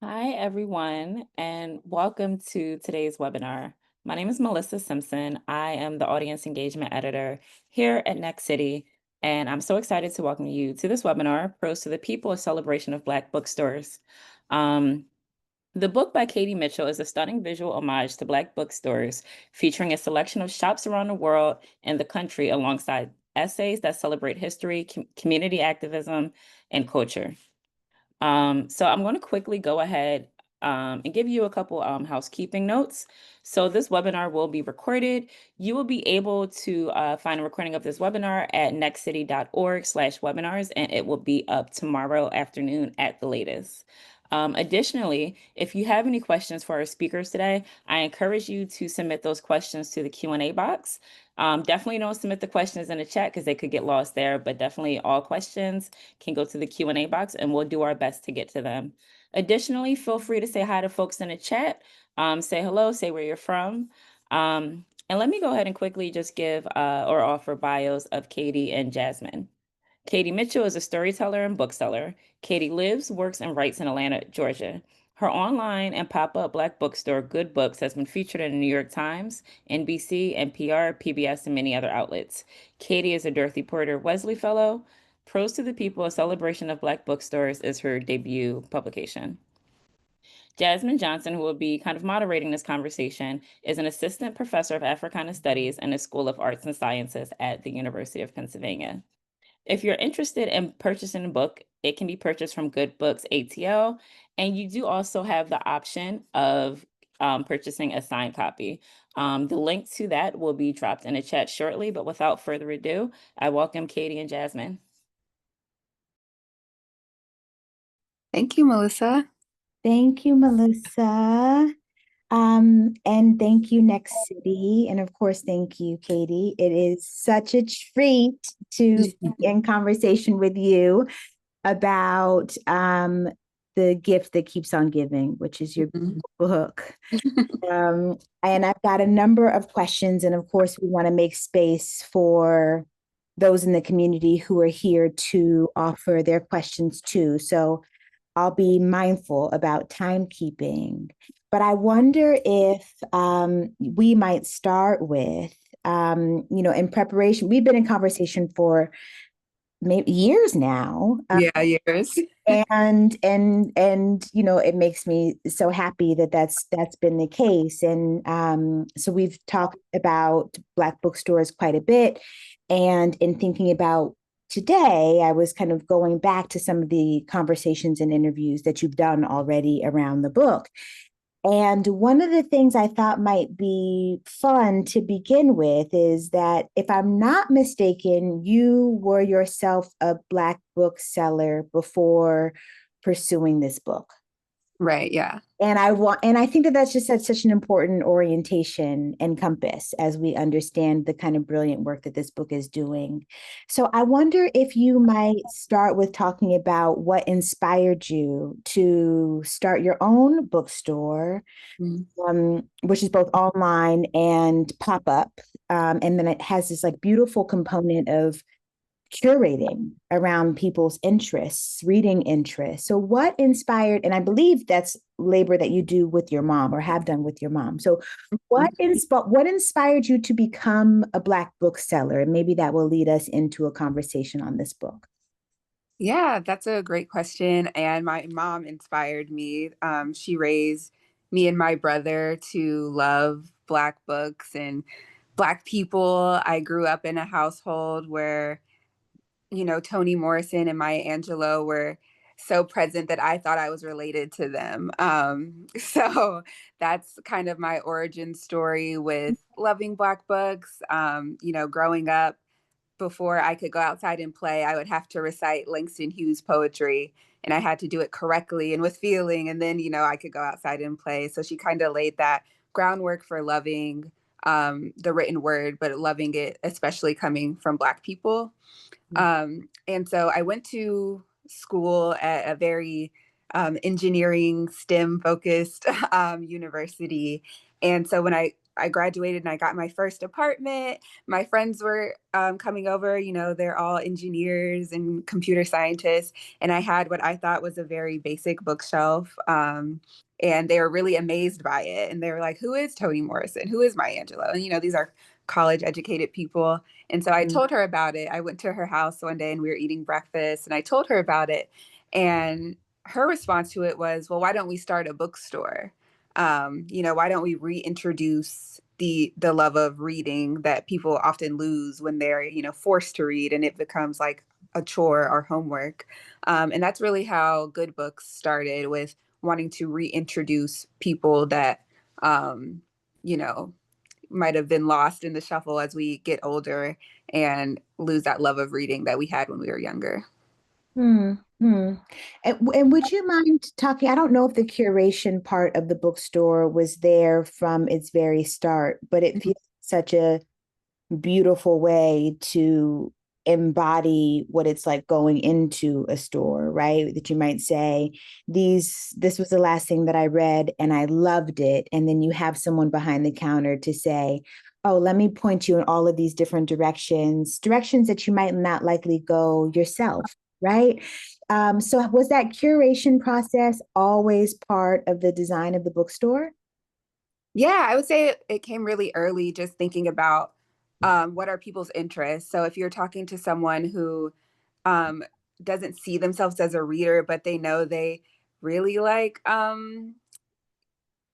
Hi, everyone, and welcome to today's webinar. My name is Melissa Simpson. I am the Audience Engagement Editor here at Next City, and I'm so excited to welcome you to this webinar, Prose to the People, a celebration of Black bookstores. Um, the book by Katie Mitchell is a stunning visual homage to Black bookstores, featuring a selection of shops around the world and the country alongside essays that celebrate history, community activism, and culture. So I'm going to quickly go ahead and give you a couple housekeeping notes. So this webinar will be recorded. You will be able to find a recording of this webinar at nextcity.org/webinars, and it will be up tomorrow afternoon at the latest. Additionally, if you have any questions for our speakers today, I encourage you to submit those questions to the Q&A box. Definitely don't submit the questions in the chat because they could get lost there, but definitely all questions can go to the Q&A box and we'll do our best to get to them. Additionally, feel free to say hi to folks in the chat, say hello, say where you're from. And let me go ahead and quickly just give or offer bios of Katie and Jasmine. Katie Mitchell is a storyteller and bookseller. Katie lives, works, and writes in Atlanta, Georgia. Her online and pop-up Black bookstore, Good Books, has been featured in the New York Times, NBC, NPR, PBS, and many other outlets. Katie is a Dorothy Porter Wesley Fellow. Prose to the People, a celebration of Black bookstores, is her debut publication. Jasmine Johnson, who will be kind of moderating this conversation, is an assistant professor of Africana Studies in the School of Arts and Sciences at the University of Pennsylvania. If you're interested in purchasing a book, it can be purchased from Good Books ATL, and you do also have the option of purchasing a signed copy. The link to that will be dropped in the chat shortly, but without further ado, I welcome Katie and Jasmine. Thank you, Melissa. Thank you, Melissa. And thank you, Next City. And of course, thank you, Katie. It is such a treat to be in conversation with you about the gift that keeps on giving, which is your book. And I've got a number of questions. And of course, we want to make space for those in the community who are here to offer their questions too. So I'll be mindful about timekeeping. But I wonder if we might start with, in preparation, we've been in conversation for maybe years now. Yeah, years. And it makes me so happy that that's been the case. And so we've talked about Black bookstores quite a bit. And in thinking about today, I was kind of going back to some of the conversations and interviews that you've done already around the book. And one of the things I thought might be fun to begin with is that, if I'm not mistaken, you were yourself a Black bookseller before pursuing this book. Right, yeah. And I think that that's just such an important orientation and compass as we understand the kind of brilliant work that this book is doing. So I wonder if you might start with talking about what inspired you to start your own bookstore, which is both online and pop-up. And then it has this like beautiful component of curating around people's interests, reading interests. So what inspired, and I believe that's labor that you do with your mom or have done with your mom. So what inspired you to become a Black bookseller? And maybe that will lead us into a conversation on this book. Yeah, that's a great question. And my mom inspired me. She raised me and my brother to love Black books and Black people. I grew up in a household where Toni Morrison and Maya Angelou were so present that I thought I was related to them. So that's kind of my origin story with loving Black books. Growing up, before I could go outside and play, I would have to recite Langston Hughes poetry, and I had to do it correctly and with feeling. And then, I could go outside and play. So she kind of laid that groundwork for loving the written word, but loving it, especially coming from Black people. And so I went to school at a very engineering, STEM focused university. And so when I I graduated and I got my first apartment. My friends were coming over, they're all engineers and computer scientists. And I had what I thought was a very basic bookshelf. And they were really amazed by it. And they were like, who is Toni Morrison? Who is Maya Angelou? And, these are college educated people. And so I told her about it. I went to her house one day and we were eating breakfast and I told her about it. And her response to it was, well, why don't we start a bookstore? Why don't we reintroduce the love of reading that people often lose when they're, forced to read and it becomes like a chore or homework. And that's really how Good Books started, with wanting to reintroduce people that, you know, might have been lost in the shuffle as we get older and lose that love of reading that we had when we were younger. Hmm. Hmm. And would you mind talking? I don't know if the curation part of the bookstore was there from its very start, but it feels such a beautiful way to embody what it's like going into a store, right? That you might say, this was the last thing that I read and I loved it. And then you have someone behind the counter to say, oh, let me point you in all of these different directions that you might not likely go yourself, right? So was that curation process always part of the design of the bookstore? Yeah, I would say it came really early, just thinking about what are people's interests. So if you're talking to someone who um, doesn't see themselves as a reader, but they know they really like anime,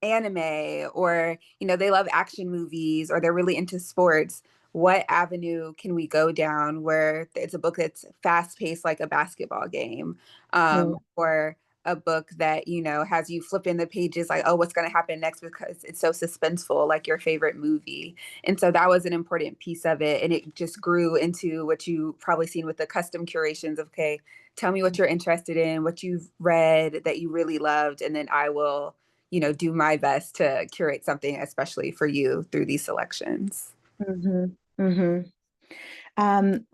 or they love action movies, or they're really into sports, what avenue can we go down where it's a book that's fast paced like a basketball game, or a book that has you flipping the pages like, oh, what's going to happen next, because it's so suspenseful, like your favorite movie. And so that was an important piece of it, and it just grew into what you probably seen with the custom curations of, okay, tell me what you're interested in, what you've read that you really loved, and then I will do my best to curate something, especially for you, through these selections. Mm-hmm. Mm-hmm. Um,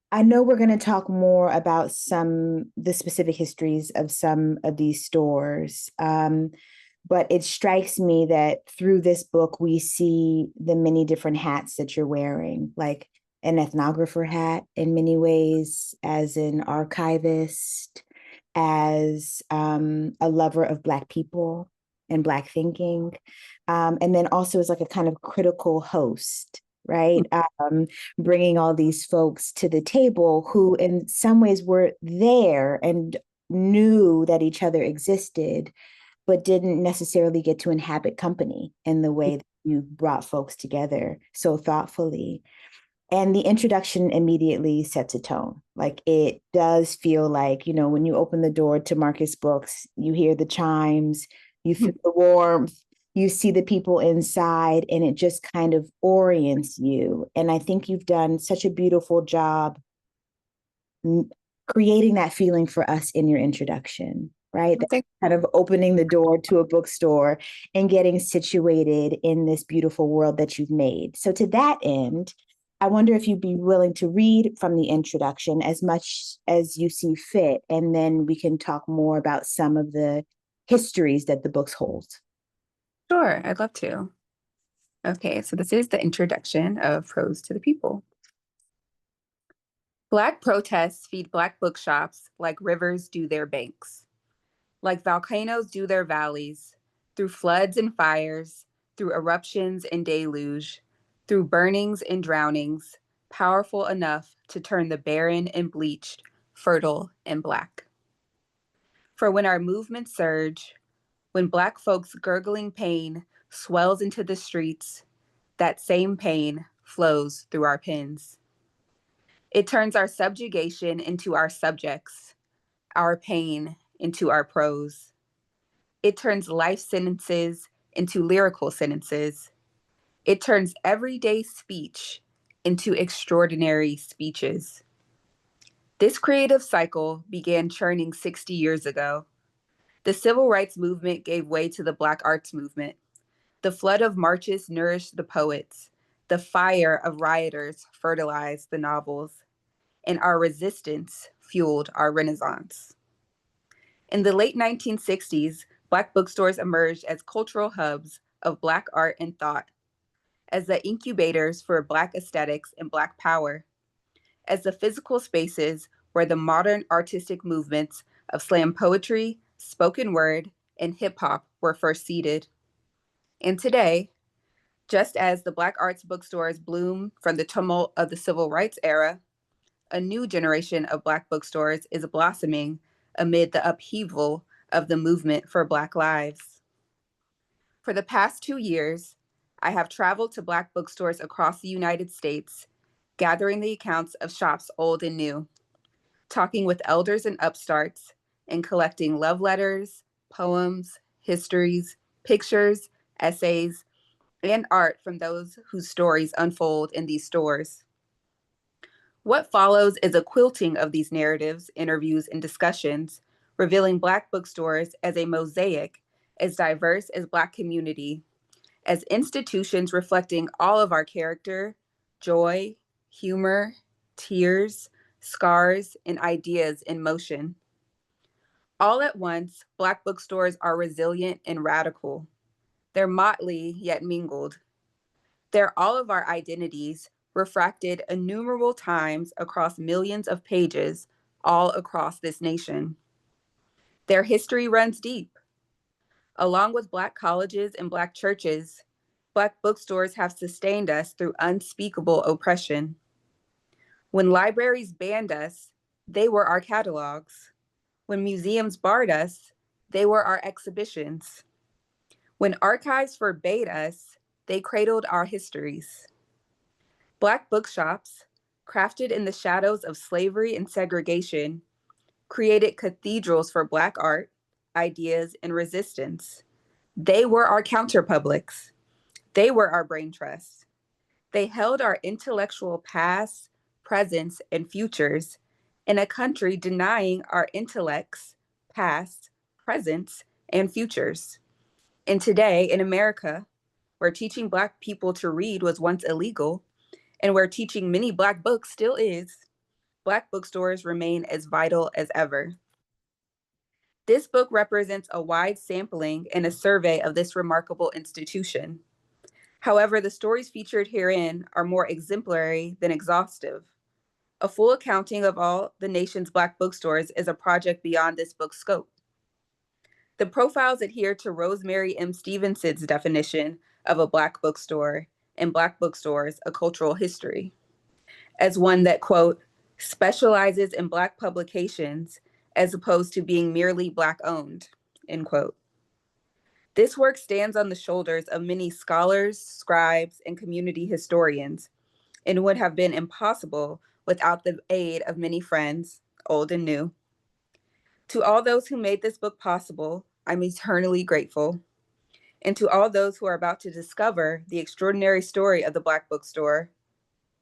I know we're going to talk more about the specific histories of some of these stores. But it strikes me that through this book, we see the many different hats that you're wearing, like an ethnographer hat in many ways, as an archivist, as a lover of Black people and Black thinking, and then also as like a kind of critical host, right? Bringing all these folks to the table who, in some ways, were there and knew that each other existed, but didn't necessarily get to inhabit company in the way that you brought folks together so thoughtfully. And the introduction immediately sets a tone. Like it does feel like, when you open the door to Marcus Books, you hear the chimes, you feel the warmth, you see the people inside, and it just kind of orients you. And I think you've done such a beautiful job creating that feeling for us in your introduction, right? That kind of opening the door to a bookstore and getting situated in this beautiful world that you've made. So to that end, I wonder if you'd be willing to read from the introduction as much as you see fit, and then we can talk more about some of the histories that the books hold. Sure, I'd love to. Okay, so this is the introduction of Prose to the People. Black protests feed Black bookshops like rivers do their banks, like volcanoes do their valleys, through floods and fires, through eruptions and deluge, through burnings and drownings, powerful enough to turn the barren and bleached, fertile and Black. For when our movements surge, when Black folks' gurgling pain swells into the streets, that same pain flows through our pens. It turns our subjugation into our subjects, our pain into our prose. It turns life sentences into lyrical sentences. It turns everyday speech into extraordinary speeches. This creative cycle began churning 60 years ago. The civil rights movement gave way to the Black arts movement. The flood of marches nourished the poets. The fire of rioters fertilized the novels. And our resistance fueled our Renaissance. In the late 1960s, Black bookstores emerged as cultural hubs of Black art and thought. as the incubators for Black aesthetics and Black power, as the physical spaces where the modern artistic movements of slam poetry, spoken word, and hip hop were first seeded. And today, just as the Black arts bookstores bloom from the tumult of the civil rights era, a new generation of Black bookstores is blossoming amid the upheaval of the movement for Black lives. For the past 2 years, I have traveled to Black bookstores across the United States, gathering the accounts of shops old and new, talking with elders and upstarts, and collecting love letters, poems, histories, pictures, essays, and art from those whose stories unfold in these stores. What follows is a quilting of these narratives, interviews, and discussions, revealing Black bookstores as a mosaic as diverse as Black community, as institutions reflecting all of our character, joy, humor, tears, scars, and ideas in motion. All at once, Black bookstores are resilient and radical. They're motley yet mingled. They're all of our identities refracted innumerable times across millions of pages all across this nation. Their history runs deep. Along with Black colleges and Black churches, Black bookstores have sustained us through unspeakable oppression. When libraries banned us, they were our catalogs. When museums barred us, they were our exhibitions. When archives forbade us, they cradled our histories. Black bookshops, crafted in the shadows of slavery and segregation, created cathedrals for Black art, ideas, and resistance. They were our counterpublics. They were our brain trusts. They held our intellectual past, presents, and futures in a country denying our intellects, past, presents, and futures. And today in America, where teaching Black people to read was once illegal, and where teaching many Black books still is, Black bookstores remain as vital as ever. This book represents a wide sampling and a survey of this remarkable institution. However, the stories featured herein are more exemplary than exhaustive. A full accounting of all the nation's Black bookstores is a project beyond this book's scope. The profiles adhere to Rosemary M. Stevenson's definition of a Black bookstore and Black bookstores, a cultural history, as one that, quote, specializes in Black publications as opposed to being merely Black owned, end quote. This work stands on the shoulders of many scholars, scribes, and community historians, and would have been impossible without the aid of many friends, old and new. To all those who made this book possible, I'm eternally grateful. And to all those who are about to discover the extraordinary story of the Black bookstore,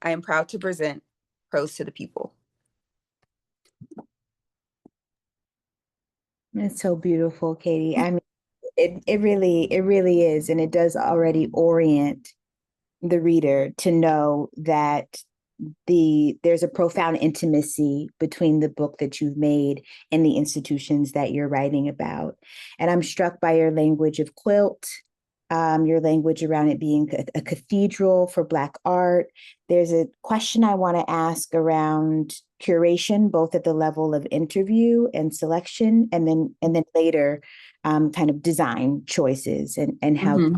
I am proud to present Prose to the People. It's so beautiful, Katie. I mean, it really is, and it does already orient the reader to know that there's a profound intimacy between the book that you've made and the institutions that you're writing about. And I'm struck by your language of quilt, your language around it being a cathedral for Black art. There's a question I want to ask around curation, both at the level of interview and selection, and then later, kind of design choices and how.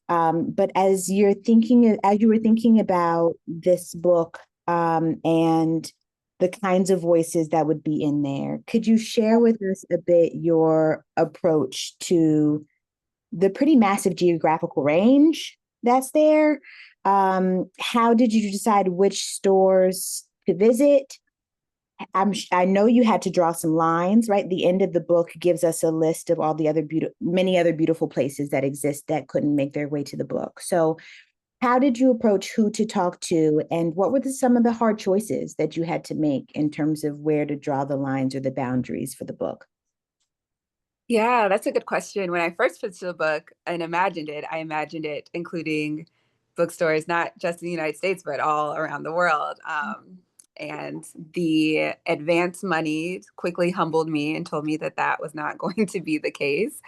But as you were thinking about this book, and the kinds of voices that would be in there, could you share with us a bit your approach to the pretty massive geographical range that's there? How did you decide which stores to visit? I know you had to draw some lines, right? The end of the book gives us a list of all the many other beautiful places that exist that couldn't make their way to the book. So how did you approach who to talk to, and what were some of the hard choices that you had to make in terms of where to draw the lines or the boundaries for the book? Yeah, that's a good question. When I first pitched the book and I imagined it including bookstores, not just in the United States, but all around the world. And the advance money quickly humbled me and told me that that was not going to be the case.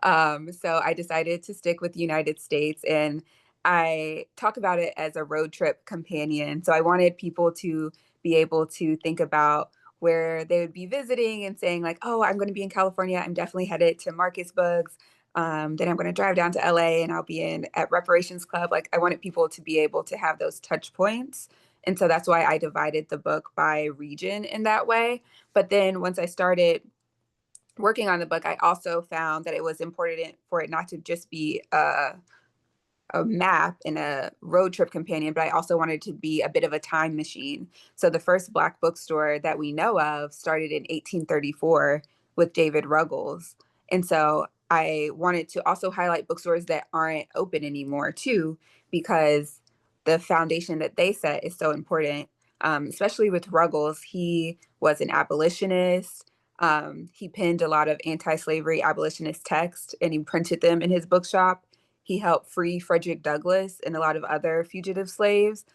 So I decided to stick with the United States. And I talk about it as a road trip companion. So I wanted people to be able to think about where they would be visiting and saying like, oh, I'm going to be in California. I'm definitely headed to Marcus Books. Then I'm going to drive down to LA and I'll be in at Reparations Club. Like I wanted people to be able to have those touch points. And so that's why I divided the book by region in that way. But then once I started working on the book, I also found that it was important for it not to just be a map and a road trip companion, but I also wanted to be a bit of a time machine. So the first Black bookstore that we know of started in 1834 with David Ruggles. And so I wanted to also highlight bookstores that aren't open anymore too, because the foundation that they set is so important. Especially with Ruggles, he was an abolitionist. He penned a lot of anti-slavery abolitionist texts and he printed them in his bookshop. He helped free Frederick Douglass and a lot of other fugitive slaves.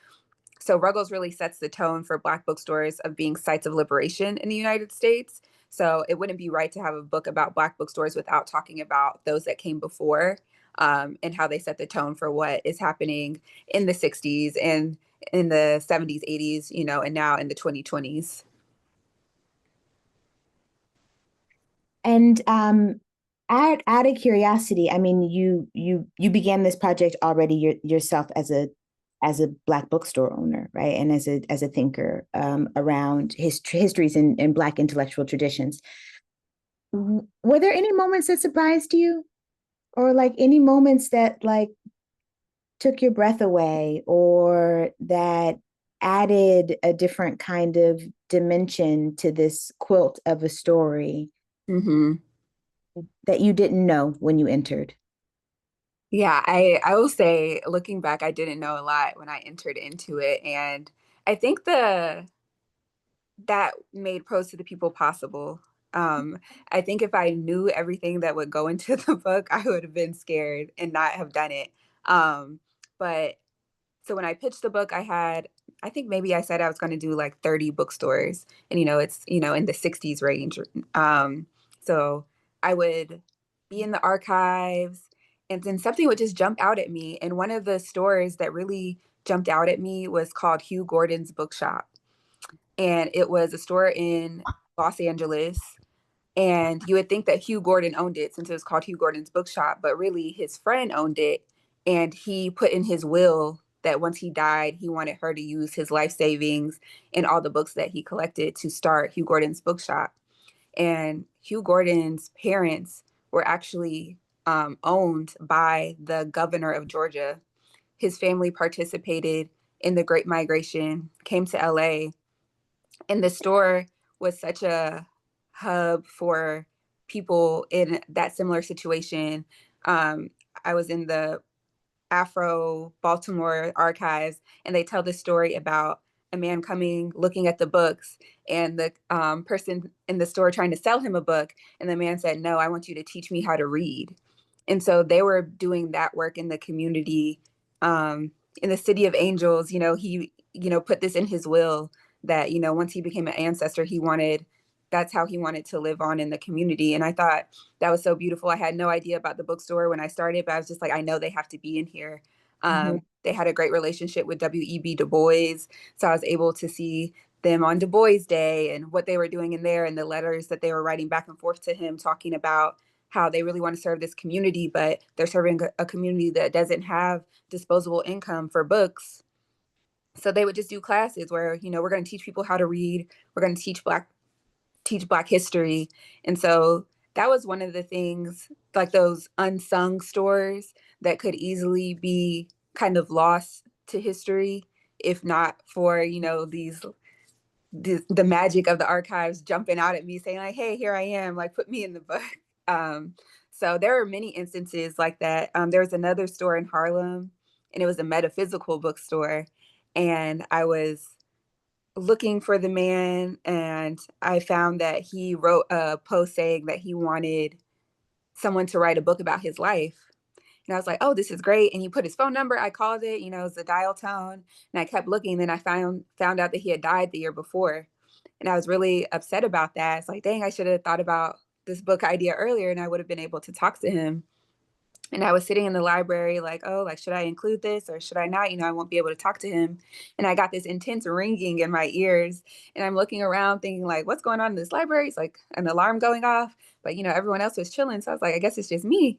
So Ruggles really sets the tone for Black bookstores of being sites of liberation in the United States. So it wouldn't be right to have a book about Black bookstores without talking about those that came before, and how they set the tone for what is happening in the 60s and in the 70s, 80s, and now in the 2020s. And out of curiosity, I mean, you began this project already yourself as a Black bookstore owner, right? And as a thinker around histories and Black intellectual traditions. Were there any moments that surprised you, or like any moments that like took your breath away, or that added a different kind of dimension to this quilt of a story Mm-hmm. that you didn't know when you entered? Yeah, I will say, looking back, I didn't know a lot when I entered into it, and I think the that made Prose to the People possible. Um, I think if I knew everything that would go into the book, I would have been scared and not have done it. But so when I pitched the book, I think maybe I said I was going to do like 30 bookstores, and it's in the 60s range. So I would be in the archives, and then something would just jump out at me. And one of the stores that really jumped out at me was called Hugh Gordon's Bookshop, and it was a store in Los Angeles. And you would think that Hugh Gordon owned it since it was called Hugh Gordon's Bookshop, but really his friend owned it. And he put in his will that once he died, he wanted her to use his life savings and all the books that he collected to start Hugh Gordon's Bookshop. And Hugh Gordon's parents were actually owned by the governor of Georgia. His family participated in the Great Migration, came to LA, and the store was such a hub for people in that similar situation. I was in the Afro Baltimore archives, and they tell the story about a man coming, looking at the books, and the person in the store trying to sell him a book. And the man said, "No, I want you to teach me how to read." And so they were doing that work in the community. In the City of Angels, he, put this in his will that, once he became an ancestor, that's how he wanted to live on in the community. And I thought that was so beautiful. I had no idea about the bookstore when I started, but I was just like, I know they have to be in here. Mhm. They had a great relationship with W.E.B. Du Bois. So I was able to see them on Du Bois Day and what they were doing in there and the letters that they were writing back and forth to him, talking about how they really want to serve this community, but they're serving a community that doesn't have disposable income for books. So they would just do classes where, we're going to teach people how to read. We're going to teach Black history. And so that was one of the things, like those unsung stories that could easily be kind of lost to history if not for, the magic of the archives jumping out at me saying like, hey, here I am, like put me in the book. Um, so there are many instances like that. There was another store in Harlem, and it was a metaphysical bookstore. And I was looking for the man, and I found that he wrote a post saying that he wanted someone to write a book about his life. And I was like, oh, this is great. And he put his phone number. I called it, it was a dial tone. And I kept looking. Then I found out that he had died the year before. And I was really upset about that. It's like, dang, I should have thought about this book idea earlier and I would have been able to talk to him. And I was sitting in the library like, oh, like, should I include this or should I not? I won't be able to talk to him. And I got this intense ringing in my ears. And I'm looking around thinking, like, what's going on in this library? It's like an alarm going off. But, everyone else was chilling. So I was like, I guess it's just me.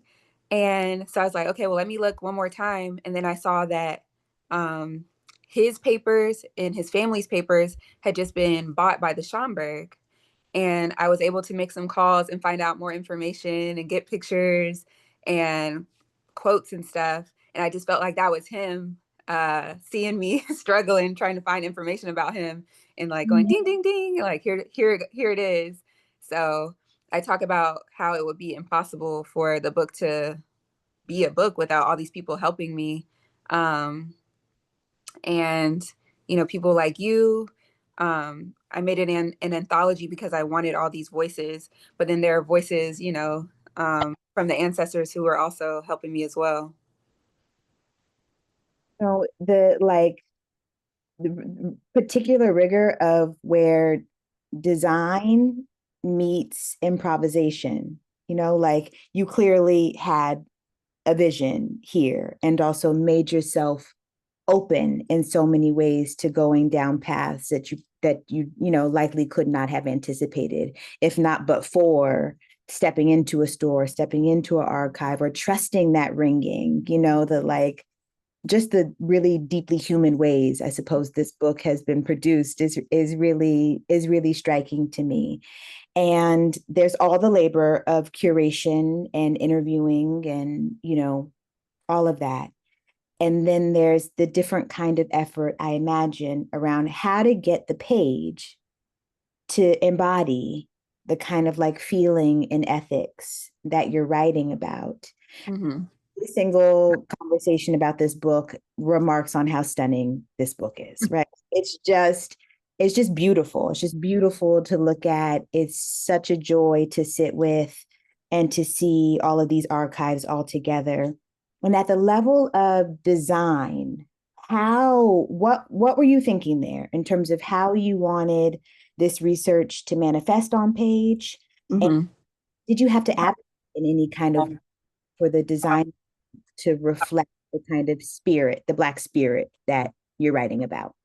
And so I was like, okay, well, let me look one more time. And then I saw that um, his papers and his family's papers had just been bought by the Schomburg. And I was able to make some calls and find out more information and get pictures and quotes and stuff. And I just felt like that was him seeing me struggling, trying to find information about him and like going ding, ding, ding, like here it is. So I talk about how it would be impossible for the book to be a book without all these people helping me. And people like you. I made it in an anthology because I wanted all these voices, but then there are voices from the ancestors who are also helping me as well. So the particular rigor of where design meets improvisation, like you clearly had a vision here and also made yourself open in so many ways to going down paths that you likely could not have anticipated, if not but for stepping into a store, stepping into an archive, or trusting that ringing, the like just the really deeply human ways I suppose this book has been produced is really striking to me. And there's all the labor of curation and interviewing and all of that. And then there's the different kind of effort I imagine around how to get the page to embody the kind of like feeling and ethics that you're writing about. Mm-hmm. Every single conversation about this book remarks on how stunning this book is, right? It's just beautiful. It's just beautiful to look at. It's such a joy to sit with and to see all of these archives all together. And at the level of design, what were you thinking there in terms of how you wanted this research to manifest on page? And Mm-hmm. did you have to advocate in any kind of for the design to reflect the kind of spirit, the Black spirit that you're writing about?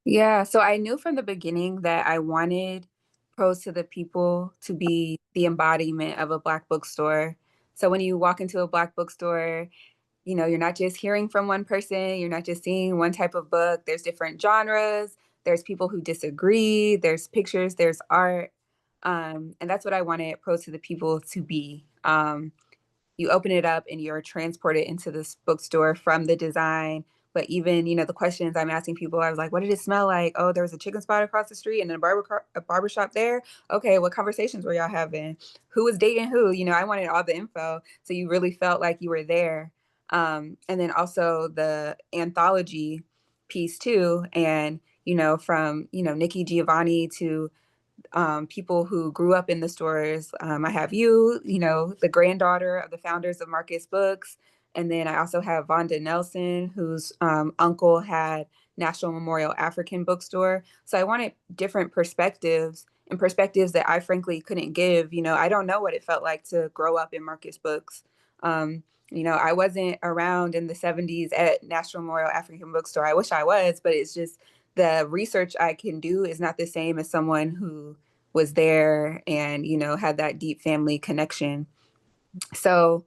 Yeah, so I knew from the beginning that I wanted Prose to the People to be the embodiment of a Black bookstore. So when you walk into a Black bookstore, you're not just hearing from one person, you're not just seeing one type of book. There's different genres, there's people who disagree, there's pictures, there's art. And that's what I wanted Prose to the People to be. You open it up and you're transported into this bookstore from the design. But even, the questions I'm asking people, I was like, what did it smell like? Oh, there was a chicken spot across the street and then a barber shop there. Okay, what conversations were y'all having? Who was dating who? I wanted all the info. So you really felt like you were there. And then also the anthology piece too. And, from, Nikki Giovanni to people who grew up in the stores. I have you, the granddaughter of the founders of Marcus Books. And then I also have Vonda Nelson, whose uncle had National Memorial African Bookstore. So I wanted different perspectives and perspectives that I frankly couldn't give. I don't know what it felt like to grow up in Marcus Books. Um, I wasn't around in the 70s at National Memorial African Bookstore. I wish I was, but it's just the research I can do is not the same as someone who was there and, had that deep family connection. So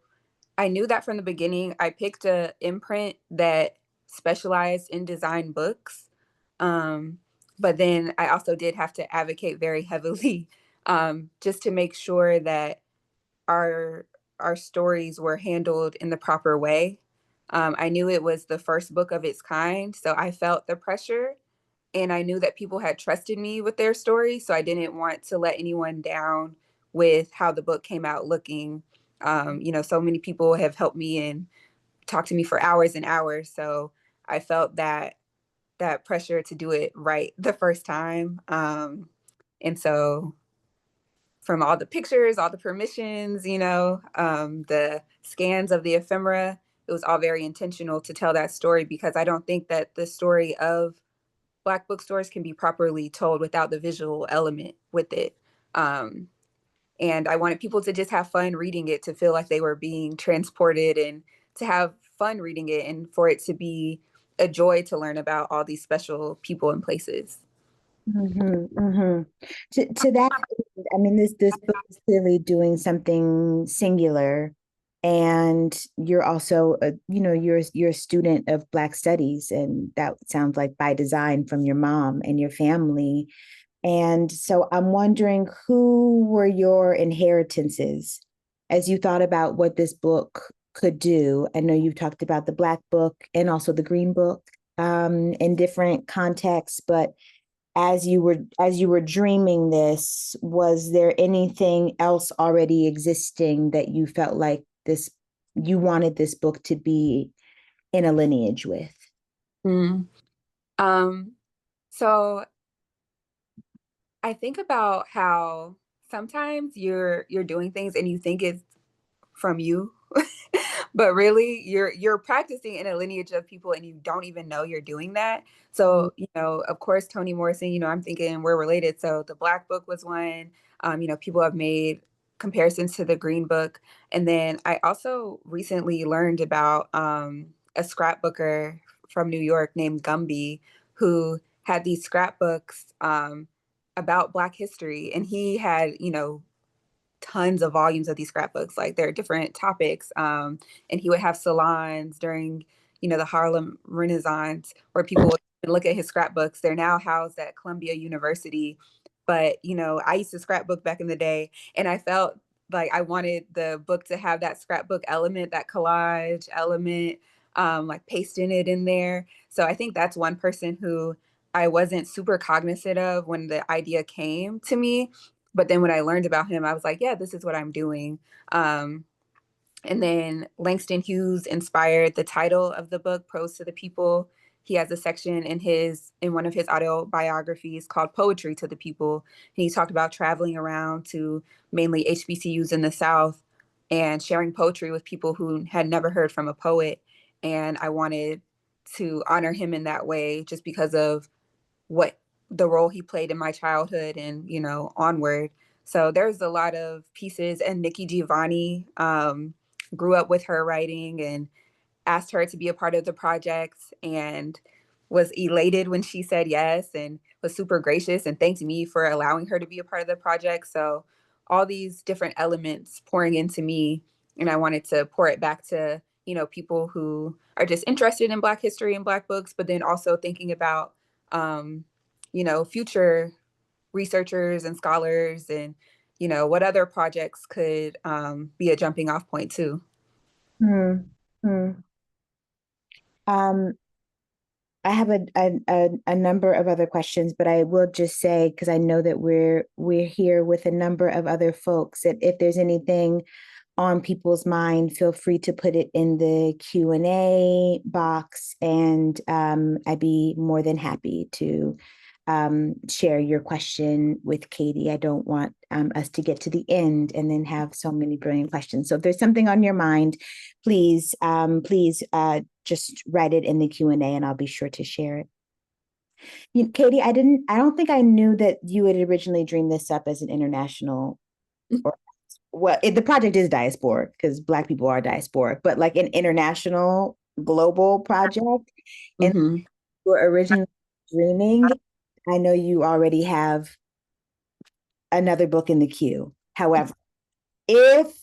I knew that from the beginning. I picked a imprint that specialized in design books. Um, but then I also did have to advocate very heavily just to make sure that our our stories were handled in the proper way. I knew it was the first book of its kind, so I felt the pressure and I knew that people had trusted me with their story, so I didn't want to let anyone down with how the book came out looking. So many people have helped me and talked to me for hours and hours, so I felt that pressure to do it right the first time. And so from all the pictures, all the permissions, the scans of the ephemera, it was all very intentional to tell that story because I don't think that the story of Black bookstores can be properly told without the visual element with it. Um, And I wanted people to just have fun reading it, to feel like they were being transported and to have fun reading it, and for it to be a joy to learn about all these special people and places. To that, I mean, this book is clearly doing something singular, and you're also you're a student of Black studies, and that sounds like by design from your mom and your family. And so I'm wondering, who were your inheritances as you thought about what this book could do? I know you've talked about the Black book and also the Green book in different contexts, but as you were dreaming this, was there anything else already existing that you felt like this you wanted this book to be in a lineage with? Mm. Um, so I think about how sometimes you're doing things and you think it's from you, but really you're practicing in a lineage of people and you don't even know you're doing that. So, of course, Toni Morrison, I'm thinking we're related. So the Black Book was one. People have made comparisons to the Green Book. And then I also recently learned about a scrapbooker from New York named Gumby, who had these scrapbooks about Black history. And he had, tons of volumes of these scrapbooks. Like there are different topics. And he would have salons during, the Harlem Renaissance where people would look at his scrapbooks. They're now housed at Columbia University. But, I used to scrapbook back in the day, and I felt like I wanted the book to have that scrapbook element, that collage element, like pasting it in there. So I think that's one person who I wasn't super cognizant of when the idea came to me, but then when I learned about him, I was like, yeah, this is what I'm doing. Um, and then Langston Hughes inspired the title of the book, Prose to the People. He has a section in one of his autobiographies called Poetry to the People. And he talked about traveling around to mainly HBCUs in the South and sharing poetry with people who had never heard from a poet. And I wanted to honor him in that way just because of what the role he played in my childhood and onward. So there's a lot of pieces. And Nikki Giovanni, grew up with her writing and asked her to be a part of the project, and was elated when she said yes, and was super gracious and thanked me for allowing her to be a part of the project. So all these different elements pouring into me, and I wanted to pour it back to people who are just interested in Black history and Black books, but then also thinking about um, future researchers and scholars, and what other projects could be a jumping off point too. Hmm. Hmm. Um, I have a number of other questions, but I will just say, because I know that we're here with a number of other folks, that if there's anything on people's mind, feel free to put it in the Q&A box, and I'd be more than happy to share your question with Katie. I don't want us to get to the end and then have so many brilliant questions. So if there's something on your mind, please just write it in the Q&A and I'll be sure to share it. Katie, I don't think I knew that you had originally dreamed this up as an international, or the project is diasporic because Black people are diasporic, but like an international global project. And Mm-hmm. you were originally dreaming. I know you already have another book in the queue. However, if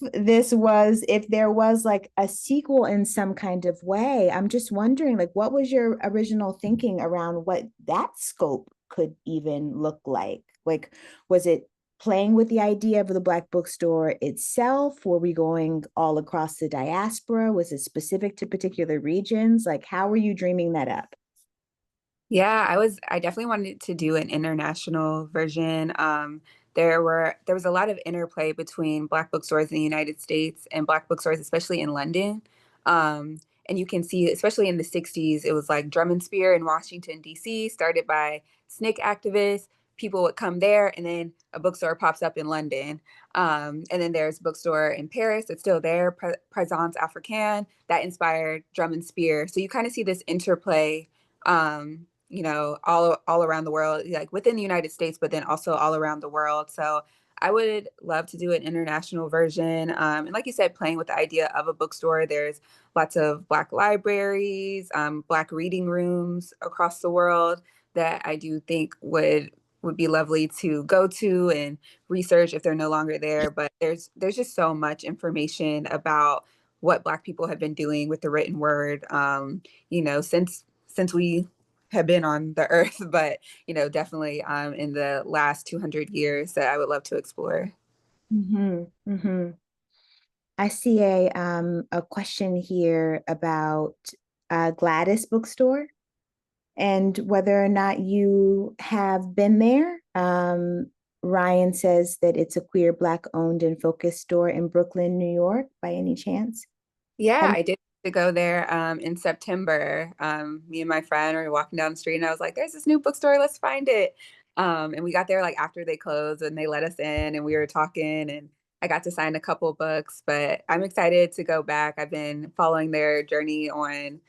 there was like a sequel in some kind of way, I'm just wondering, like, what was your original thinking around what that scope could even look like? Like, was it playing with the idea of the Black bookstore itself? Were we going all across the diaspora? Was it specific to particular regions? Like, how were you dreaming that up? Yeah, I definitely wanted to do an international version. There was a lot of interplay between Black bookstores in the United States and Black bookstores, especially in London. And you can see, especially in the 60s, it was like Drum and Spear in Washington, D.C., started by SNCC activists. People would come there, and then a bookstore pops up in London. And then there's a bookstore in Paris that's still there, Présence Africaine, that inspired Drum and Spear. So you kind of see this interplay, all around the world, like within the United States, but then also all around the world. So I would love to do an international version. And like you said, playing with the idea of a bookstore, there's lots of Black libraries, Black reading rooms across the world that I do think would be lovely to go to and research if they're no longer there. But there's just so much information about what Black people have been doing with the written word, since we have been on the earth, but definitely in the last 200 years that I would love to explore. Mm-hmm, mm-hmm. I see a question here about Gladys Bookstore and whether or not you have been there. Ryan says that it's a queer Black owned and focused store in Brooklyn, New York, by any chance? Yeah, Have I did to go there in September. Me and my friend were walking down the street and I was like, there's this new bookstore, let's find it. And we got there like after they closed and they let us in and we were talking and I got to sign a couple books, but I'm excited to go back. I've been following their journey on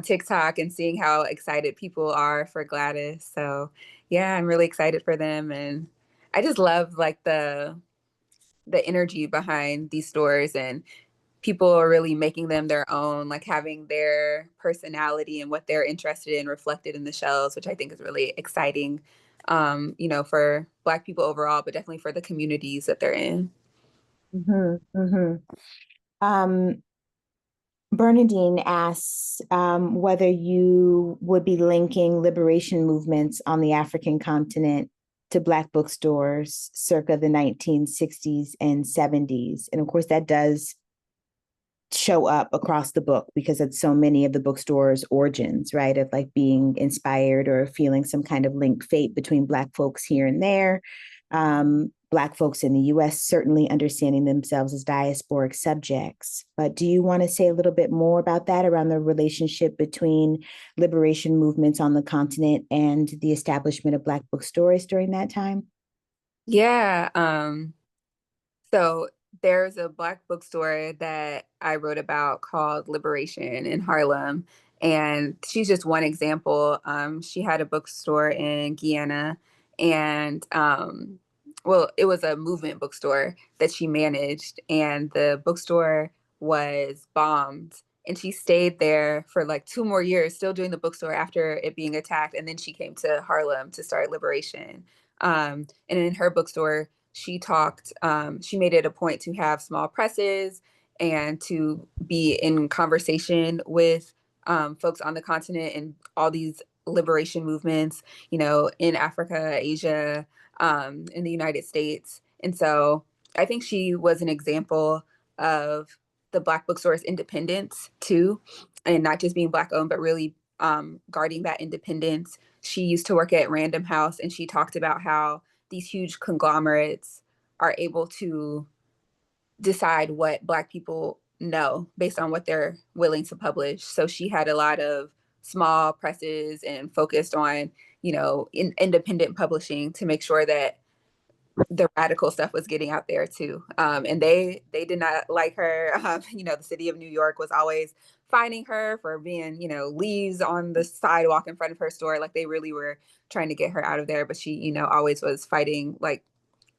TikTok and seeing how excited people are for Gladys. So yeah, I'm really excited for them and I just love like the energy behind these stores and people are really making them their own, like having their personality and what they're interested in reflected in the shells, which I think is really exciting, for Black people overall, but definitely for the communities that they're in. mm-hmm, mm-hmm. Um, Bernadine asks whether you would be linking liberation movements on the African continent to Black bookstores circa the 1960s and 70s. And of course, that does show up across the book because it's so many of the bookstore's origins, right? Of like being inspired or feeling some kind of link fate between Black folks here and there. Black folks in the US certainly understanding themselves as diasporic subjects. But do you want to say a little bit more about that around the relationship between liberation movements on the continent and the establishment of Black bookstores during that time? Yeah. So there's a Black bookstore that I wrote about called Liberation in Harlem. And she's just one example. She had a bookstore in Guyana and well, it was a movement bookstore that she managed, and the bookstore was bombed. And she stayed there for like 2 more years, still doing the bookstore after it being attacked. And then she came to Harlem to start Liberation. And in her bookstore, she made it a point to have small presses and to be in conversation with folks on the continent and all these liberation movements, in Africa, Asia, in the United States. And so I think she was an example of the Black bookstore's independence too, and not just being Black owned, but really guarding that independence. She used to work at Random House and she talked about how these huge conglomerates are able to decide what Black people know based on what they're willing to publish. So she had a lot of small presses and focused on, independent publishing to make sure that the radical stuff was getting out there too. And they did not like her. The city of New York was always fining her for being, leaves on the sidewalk in front of her store. Like they really were trying to get her out of there. But she, always was fighting like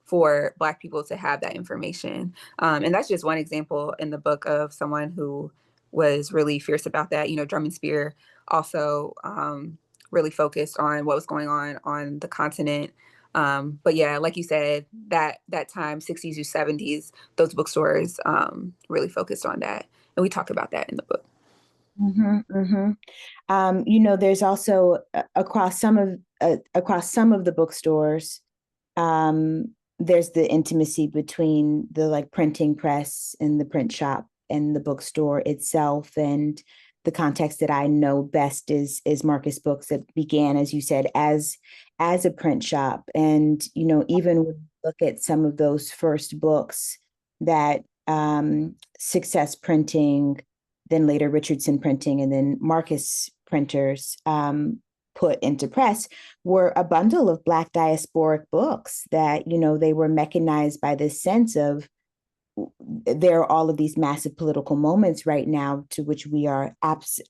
for Black people to have that information. And that's just one example in the book of someone who was really fierce about that. Drum Spear also really focused on what was going on the continent. But yeah, like you said, that time, 60s to 70s, those bookstores really focused on that. And we talk about that in the book. Mm-hmm, mm-hmm. There's also across some of the bookstores, there's the intimacy between the like printing press and the print shop and the bookstore itself. And the context that I know best is Marcus Books that began, as you said, as a print shop. And even when you look at some of those first books that Success Printing, then later Richardson Printing, and then Marcus Printers put into press were a bundle of Black diasporic books that, they were mechanized by this sense of there are all of these massive political moments right now to which we are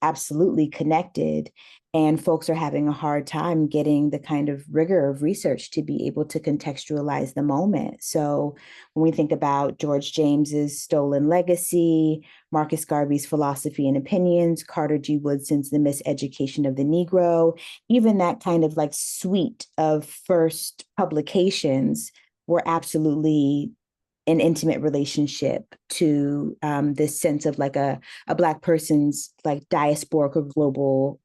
absolutely connected. And folks are having a hard time getting the kind of rigor of research to be able to contextualize the moment. So when we think about George James's Stolen Legacy, Marcus Garvey's Philosophy and Opinions, Carter G. Woodson's The Miseducation of the Negro, even that kind of like suite of first publications were absolutely an intimate relationship to this sense of like a Black person's like diasporic or global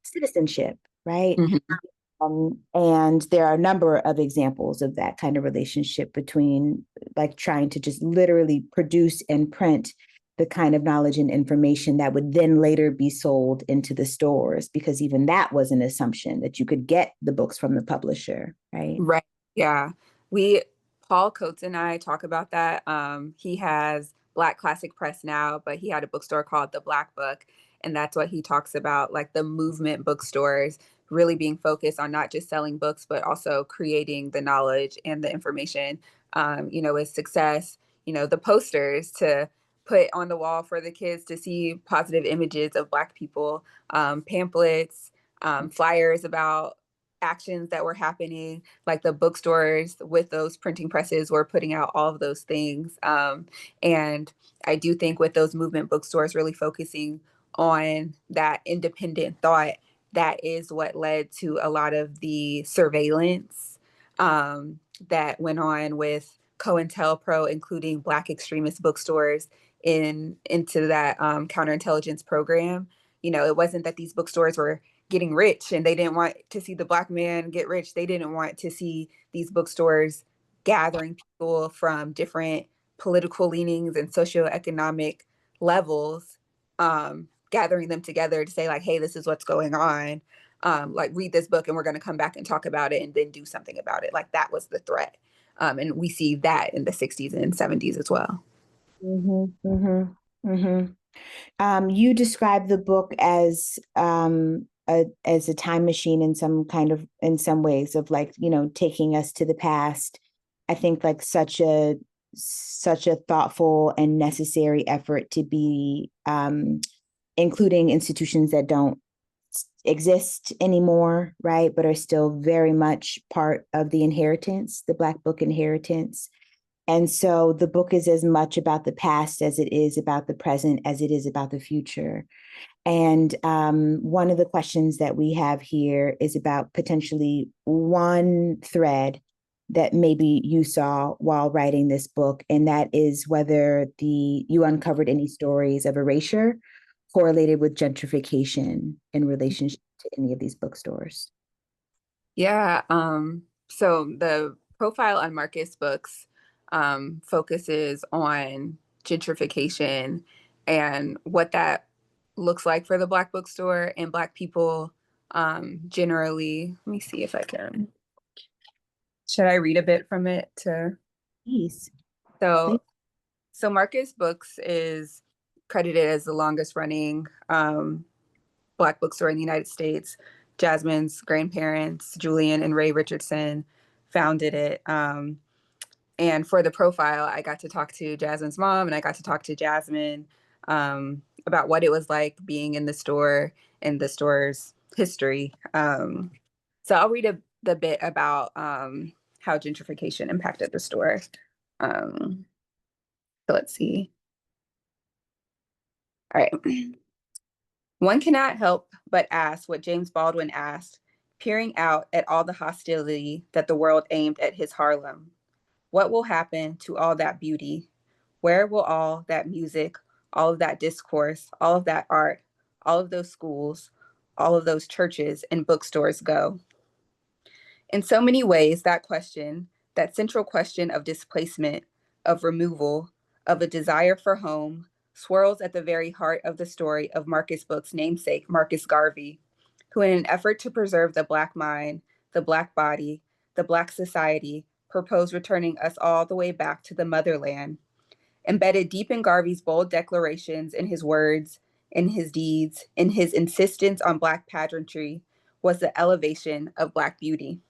citizenship, right? Mm-hmm. And there are a number of examples of that kind of relationship between like trying to just literally produce and print the kind of knowledge and information that would then later be sold into the stores, because even that was an assumption that you could get the books from the publisher, right? Right. Yeah. We, Paul Coates and I talk about that. He has Black Classic Press now, but he had a bookstore called The Black Book. And that's what he talks about, like the movement bookstores really being focused on not just selling books, but also creating the knowledge and the information, with success, the posters to put on the wall for the kids to see positive images of Black people, pamphlets, flyers about actions that were happening, like the bookstores with those printing presses were putting out all of those things. And I do think with those movement bookstores really focusing on that independent thought, that is what led to a lot of the surveillance that went on with COINTELPRO, including Black extremist bookstores into that counterintelligence program. It wasn't that these bookstores were getting rich and they didn't want to see the Black man get rich. They didn't want to see these bookstores gathering people from different political leanings and socioeconomic levels, gathering them together to say like, hey, this is what's going on. Like read this book and we're going to come back and talk about it and then do something about it. Like that was the threat. And we see that in the 60s and 70s as well. Mm-hmm, mm-hmm, mm-hmm. You describe the book as as a time machine in some ways of like, taking us to the past. I think like such a thoughtful and necessary effort to be including institutions that don't exist anymore, right? But are still very much part of the inheritance, the Black book inheritance. And so the book is as much about the past as it is about the present, as it is about the future. And one of the questions that we have here is about potentially one thread that maybe you saw while writing this book, and that is whether you uncovered any stories of erasure correlated with gentrification in relationship to any of these bookstores. Yeah. So the profile on Marcus Books focuses on gentrification and what that looks like for the Black bookstore and Black people generally. Let me see if I can. Should I read a bit from it to? Please. So, so Marcus Books is credited as the longest running Black bookstore in the United States. Jasmine's grandparents, Julian and Ray Richardson, founded it. And for the profile, I got to talk to Jasmine's mom and I got to talk to Jasmine about what it was like being in the store and the store's history. So I'll read the bit about how gentrification impacted the store. So let's see. All right. One cannot help but ask what James Baldwin asked, peering out at all the hostility that the world aimed at his Harlem. What will happen to all that beauty? Where will all that music, all of that discourse, all of that art, all of those schools, all of those churches and bookstores go? In so many ways, that question, that central question of displacement, of removal, of a desire for home, swirls at the very heart of the story of Marcus Book's namesake, Marcus Garvey, who, in an effort to preserve the Black mind, the Black body, the Black society, proposed returning us all the way back to the motherland. Embedded deep in Garvey's bold declarations, in his words, in his deeds, in his insistence on Black pageantry, was the elevation of Black beauty.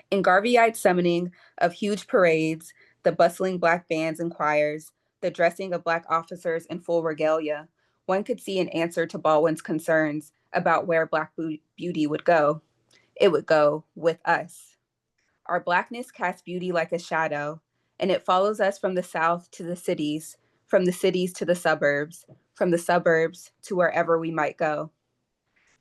In Garveyite summoning of huge parades, the bustling Black bands and choirs, the dressing of Black officers in full regalia, one could see an answer to Baldwin's concerns about where Black beauty would go. It would go with us. Our Blackness casts beauty like a shadow, and it follows us from the South to the cities, from the cities to the suburbs, from the suburbs to wherever we might go.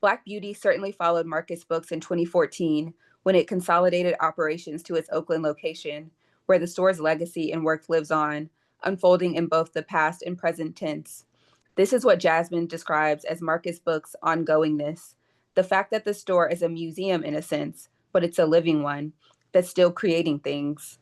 Black Beauty certainly followed Marcus Books in 2014 when it consolidated operations to its Oakland location, where the store's legacy and work lives on, unfolding in both the past and present tense. This is what Jasmine describes as Marcus Books' ongoingness, the fact that the store is a museum in a sense, but it's a living one that's still creating things.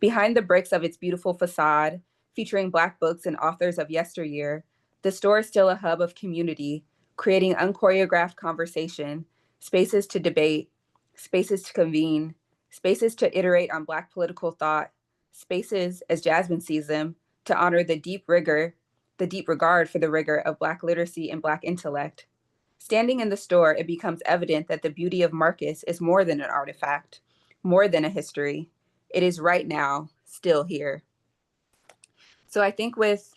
Behind the bricks of its beautiful facade, featuring Black books and authors of yesteryear, the store is still a hub of community, creating unchoreographed conversation, spaces to debate, spaces to convene, spaces to iterate on Black political thought, spaces, as Jasmine sees them, to honor the deep regard for the rigor of Black literacy and Black intellect. Standing in the store, it becomes evident that the beauty of Marcus is more than an artifact, more than a history. It is right now, still here. So I think with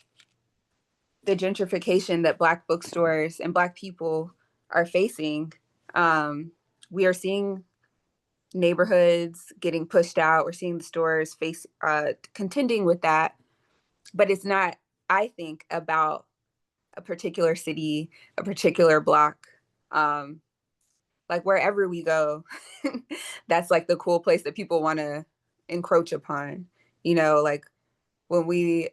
the gentrification that Black bookstores and Black people are facing, we are seeing neighborhoods getting pushed out. We're seeing the stores face contending with that, but it's not, I think, about a particular city, a particular block. Like wherever we go, that's like the cool place that people want to encroach upon. Like when we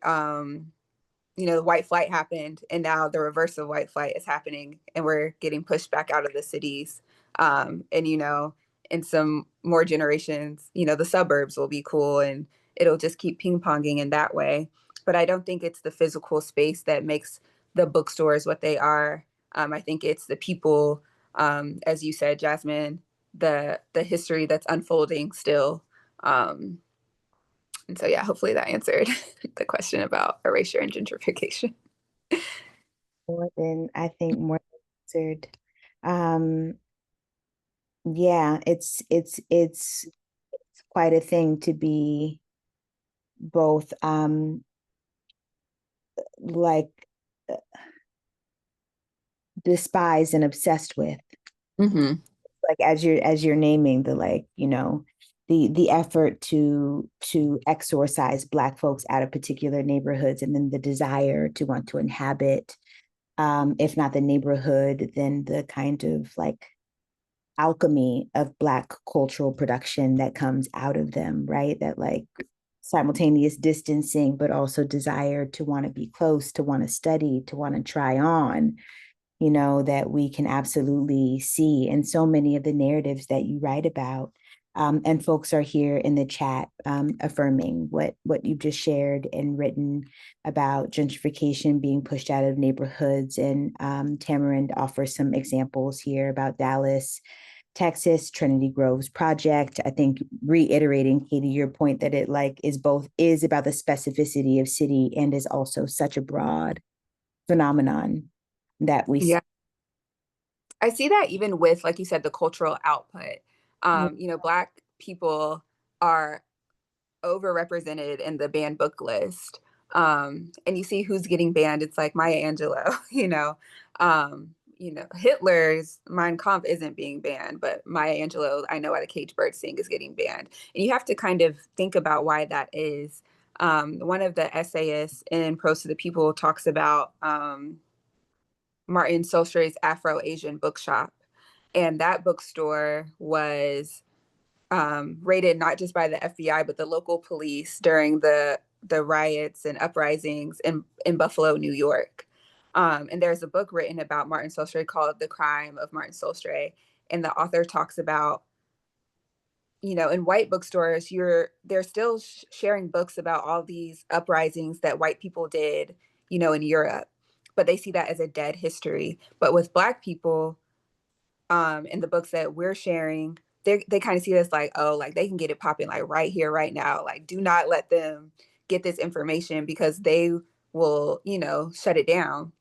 the white flight happened, and now the reverse of white flight is happening, and we're getting pushed back out of the cities. And in some more generations, the suburbs will be cool, and it'll just keep ping-ponging in that way. But I don't think it's the physical space that makes the bookstores what they are. I think it's the people, as you said, Jasmine, the history that's unfolding still. And so, yeah, hopefully that answered the question about erasure and gentrification. I think more than answered. Um, yeah, it's quite a thing to be both like despised and obsessed with. Mm-hmm. Like as you're naming the the effort to exorcise Black folks out of particular neighborhoods, and then the desire to want to inhabit, if not the neighborhood, then the kind of like alchemy of Black cultural production that comes out of them, right? That like simultaneous distancing, but also desire to want to be close, to want to study, to want to try on, that we can absolutely see in so many of the narratives that you write about. And folks are here in the chat affirming what you've just shared and written about gentrification being pushed out of neighborhoods. And Tamarind offers some examples here about Dallas, Texas, Trinity Grove's project. I think reiterating, Katie, your point that it like is about the specificity of city and is also such a broad phenomenon that we see. Yeah, I see that even with, like you said, the cultural output. Black people are overrepresented in the banned book list. And you see who's getting banned. It's like Maya Angelou, Hitler's Mein Kampf isn't being banned, but Maya Angelou, I Know How to Cage Birds Sing, is getting banned. And you have to kind of think about why that is. One of the essayists in Prose to the People talks about Martin Solstre's Afro-Asian bookshop. And that bookstore was raided not just by the FBI, but the local police during the riots and uprisings in Buffalo, New York. And there's a book written about Martin Solstre called The Crime of Martin Solstre. And the author talks about, in white bookstores, they're still sharing books about all these uprisings that white people did, in Europe, but they see that as a dead history. But with Black people, in the books that we're sharing, they kind of see this like, oh, like they can get it popping like right here, right now. Like, do not let them get this information because they will, shut it down.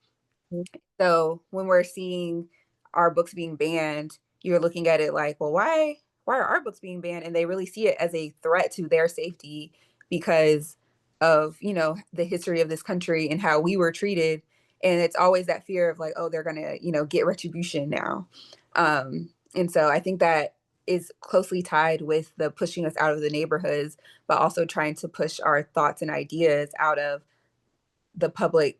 So when we're seeing our books being banned, you're looking at it like, well, why are our books being banned? And they really see it as a threat to their safety, because of, the history of this country and how we were treated. And it's always that fear of like, oh, they're going to, get retribution now. And so I think that is closely tied with the pushing us out of the neighborhoods, but also trying to push our thoughts and ideas out of the public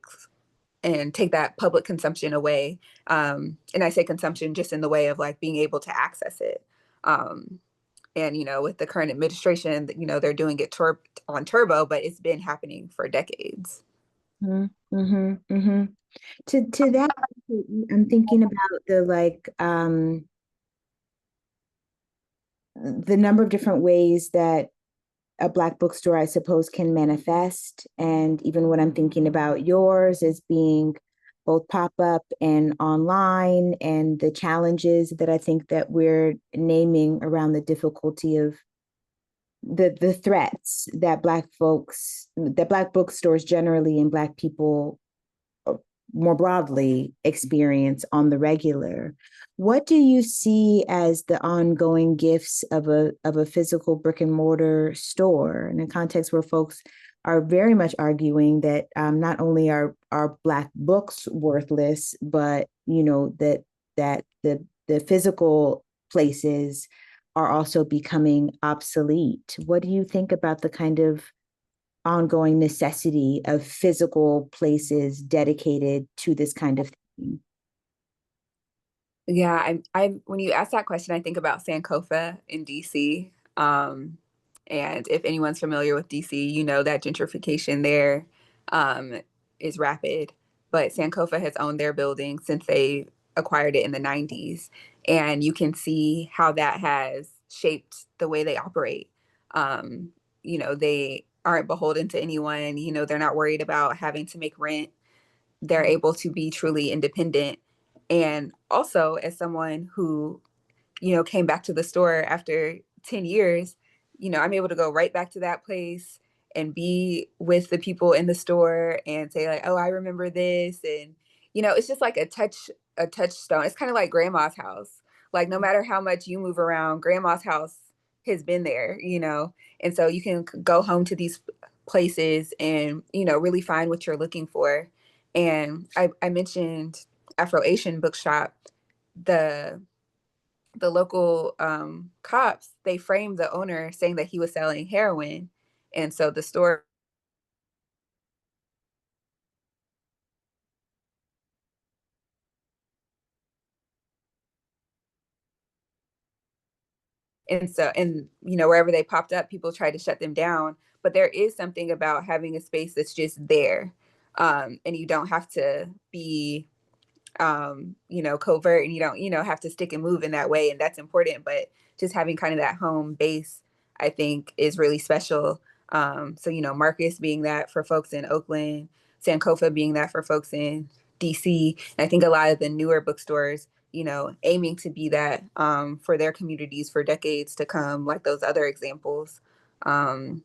and take that public consumption away. And I say consumption just in the way of like being able to access it. And, with the current administration, they're doing it on turbo, but it's been happening for decades. Mm-hmm, mm-hmm, mm-hmm. To that, I'm thinking about the number of different ways that a Black bookstore, I suppose, can manifest. And even when I'm thinking about yours as being both pop-up and online, and the challenges that I think that we're naming around the difficulty of the threats that Black bookstores generally and Black people more broadly experience on the regular. What do you see as the ongoing gifts of a physical brick and mortar store in a context where folks are very much arguing that not only are Black books worthless, but that the physical places are also becoming obsolete? What do you think about the kind of ongoing necessity of physical places dedicated to this kind of thing? Yeah, I when you ask that question, I think about Sankofa in DC. And if anyone's familiar with DC, you know that gentrification there um, is rapid. But Sankofa has owned their building since they acquired it in the 90s. And you can see how that has shaped the way they operate. Um, they aren't beholden to anyone. They're not worried about having to make rent. They're able to be truly independent. And also, as someone who, came back to the store after 10 years, I'm able to go right back to that place and be with the people in the store and say like, oh, I remember this. And, it's just like a touchstone. It's kind of like grandma's house. Like no matter how much you move around, grandma's house has been there. And so you can go home to these places and, really find what you're looking for. And I mentioned Afro Asian Bookshop. The the local cops, they framed the owner saying that he was selling heroin. And so the store, and wherever they popped up, people tried to shut them down. But there is something about having a space that's just there. And you don't have to be covert, and you don't, have to stick and move in that way. And that's important. But just having kind of that home base, I think, is really special. So, Marcus being that for folks in Oakland, Sankofa being that for folks in DC. And I think a lot of the newer bookstores, aiming to be that for their communities for decades to come, like those other examples. Um,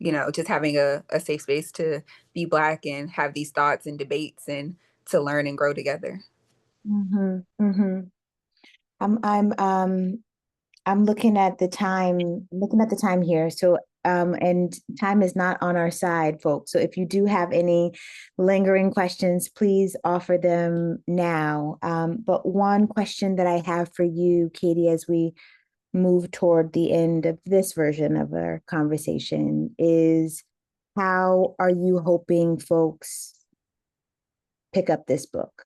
just having a safe space to be Black and have these thoughts and debates and to learn and grow together. Mm-hmm, mm-hmm. I'm I'm um I'm looking at the time here. So and time is not on our side, folks. So if you do have any lingering questions, please offer them now. But one question that I have for you, Katie, as we move toward the end of this version of our conversation is, how are you hoping folks pick up this book?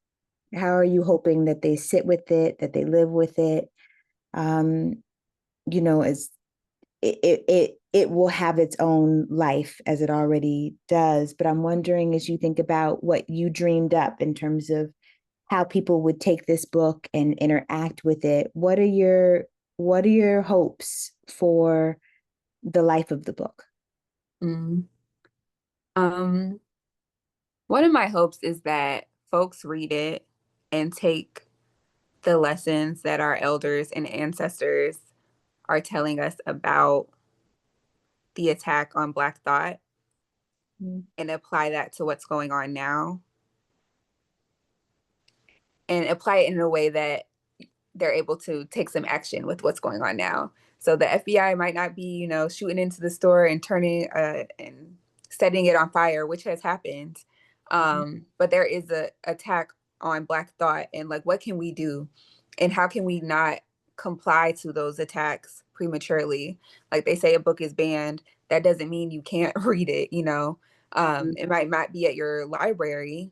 How are you hoping that they sit with it, that they live with it? Um, as it will have its own life as it already does. But I'm wondering, as you think about what you dreamed up in terms of how people would take this book and interact with it, what are your hopes for the life of the book? Mm. Um, One of my hopes is that folks read it and take the lessons that our elders and ancestors are telling us about the attack on Black thought Mm. and apply that to what's going on now, and apply it in a way that they're able to take some action with what's going on now. So the FBI might not be, shooting into the store and turning and setting it on fire, which has happened. But there is a attack on Black thought, and like, what can we do, and how can we not comply to those attacks prematurely? Like they say, a book is banned. That doesn't mean you can't read it. It might not be at your library,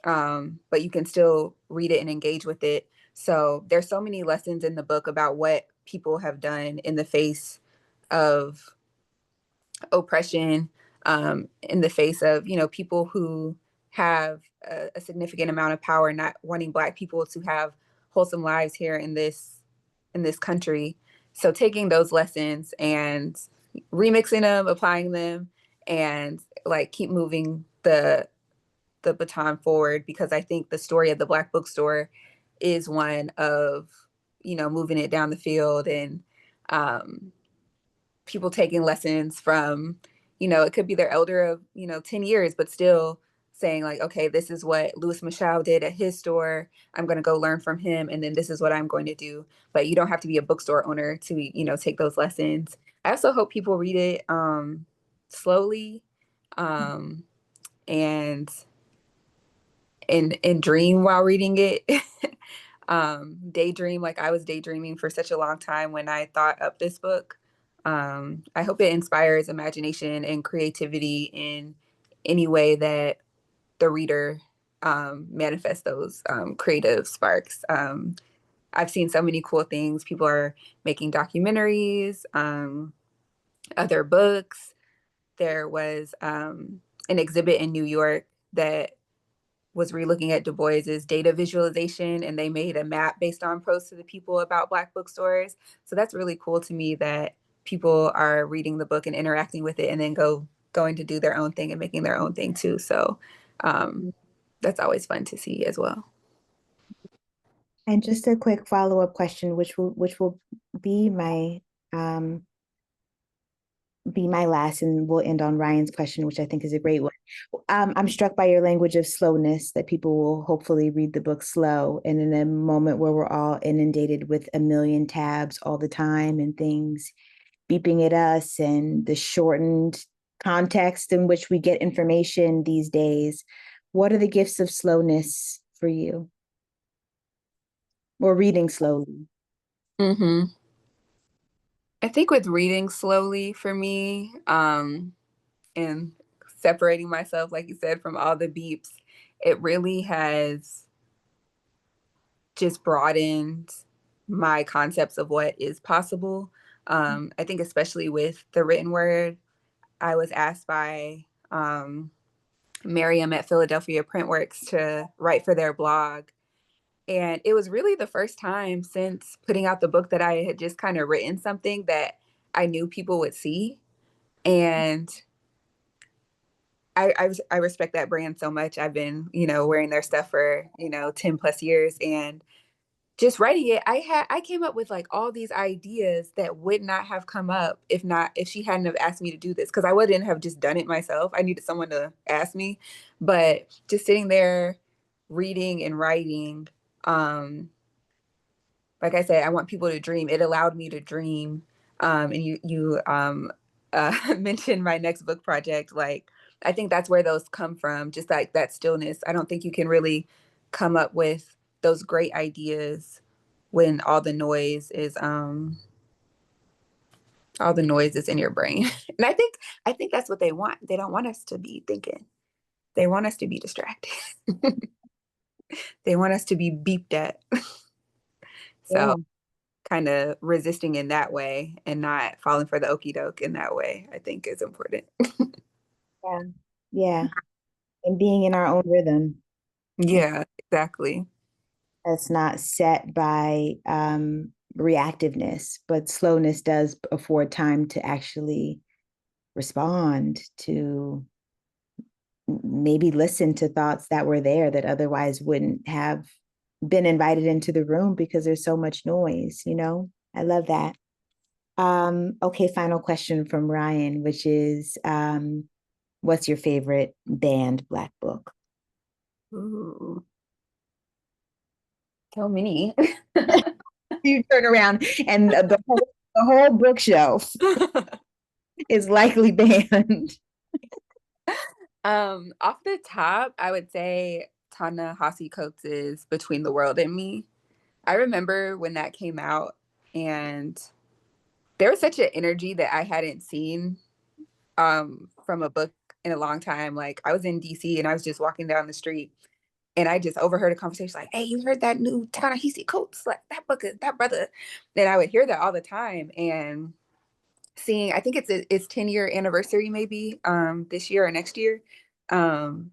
but you can still read it and engage with it. So there's so many lessons in the book about what people have done in the face of oppression, in the face of, people who have a significant amount of power, not wanting Black people to have wholesome lives here in this country. So taking those lessons and remixing them, applying them, and like keep moving the baton forward, because I think the story of the Black bookstore is one of, moving it down the field, and um, people taking lessons from, it could be their elder of, 10 years, but still saying like, okay, this is what Louis Michel did at his store. I'm going to go learn from him. And then this is what I'm going to do. But you don't have to be a bookstore owner to, take those lessons. I also hope people read it slowly, um, and and dream while reading it. Daydream, like I was daydreaming for such a long time when I thought up this book. I hope it inspires imagination and creativity in any way that the reader manifests those creative sparks. I've seen so many cool things. People are making documentaries, other books. There was an exhibit in New York that was relooking at Du Bois's data visualization, and they made a map based on Prose to the People about Black bookstores. So that's really cool to me that people are reading the book and interacting with it, and then going to do their own thing and making their own thing too. So that's always fun to see as well. And just a quick follow-up question, which will be um my last, and we'll end on Ryan's question, which I think is a great one. I'm struck by your language of slowness, that people will hopefully read the book slow. And in a moment where we're all inundated with a million tabs all the time and things beeping at us, and the shortened context in which we get information these days, what are the gifts of slowness for you? Or reading slowly? Mm-hmm. I think with reading slowly for me, and separating myself, like you said, from all the beeps, it really has just broadened my concepts of what is possible. I think especially with the written word, I was asked by Miriam at Philadelphia Printworks to write for their blog. And it was really the first time since putting out the book that I had just kind of written something that I knew people would see. And I respect that brand so much. I've been, wearing their stuff for, 10 plus years. And just writing it, I came up with like all these ideas that would not have come up if she hadn't have asked me to do this, because I wouldn't have just done it myself. I needed someone to ask me. But just sitting there reading and writing, um, like I said, I want people to dream. It allowed me to dream. And you mentioned my next book project. Like, I think that's where those come from, just like that stillness. I don't think you can really come up with those great ideas when all the noise is in your brain. And I think that's what they want. They don't want us to be thinking. They want us to be distracted. They want us to be beeped at. So Yeah, kind of resisting in that way and not falling for the okey doke in that way, I think is important. yeah, yeah. And being in our own rhythm Yeah, exactly. that's not set by reactiveness, but slowness does afford time to actually respond, to maybe listen to thoughts that were there that otherwise wouldn't have been invited into the room because there's so much noise. I love that. Okay, final question from Ryan, which is what's your favorite banned Black book? Ooh, so many. You turn around and the whole bookshelf is likely banned. Off the top, I would say Ta-Nehisi Coates' Between the World and Me. I remember when that came out, and there was such an energy that I hadn't seen from a book in a long time. Like I was in DC and I was just walking down the street and I just overheard a conversation like, "Hey, you heard that new Ta-Nehisi Coates? Like that book is that brother." Then I would hear that all the time and seeing. I think it's 10-year anniversary maybe this year or next year, and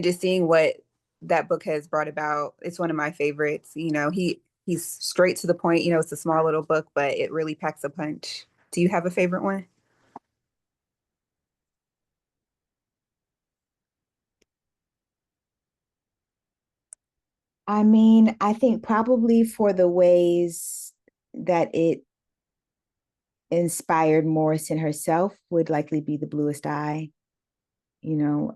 just seeing what that book has brought about. It's one of my favorites. You know, he's straight to the point. You know, it's a small little book, but it really packs a punch. Do you have a favorite one? I mean, I think probably for the ways that it inspired Morrison herself would likely be The Bluest Eye, you know.